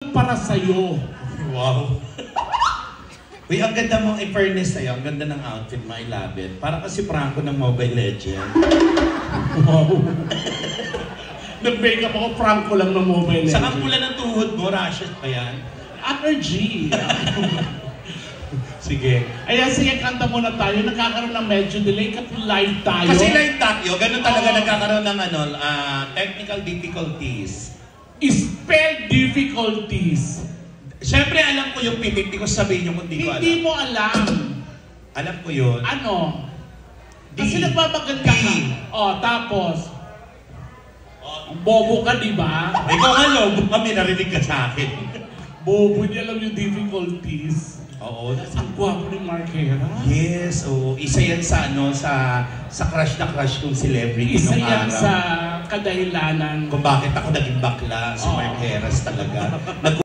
para sa'yo. Wow. Uy, ang ganda mong in-fairness sa'yo. Ang ganda ng outfit mo. I love it. Parang kasi Franco ng Mobile Legend. Wow. Nag-make up ako, Franco lang ng Mobile Legend. Saka pula ng tuhod mo, Rashid pa yan. Allergy. Sige. Ayan, sige, kanta muna tayo. Nagkakaroon ng medyo delay kasi live tayo. Kasi live tayo, ganun talaga nagkakaroon ng technical difficulties. Spell difficulties. Siyempre, alam ko yung pipiti ko, sabihin nyo kung di ko alam. Hindi mo alam. Alam ko yun. Ano? D. Kasi nagpapaganda ka. O, tapos. Bobo ka, di ba? Ikaw nga, lobo kami, narinig ka sa akin. Bobo niya alam yung difficulties. Oo. Ang gwapo ni Mark Hera. Yes, oo. Isa yan sa sa crush na crush kong celebrity Isa nung yan araw. sa kadahilanan. Kung bakit ako naging bakla, si Mark Heras talaga.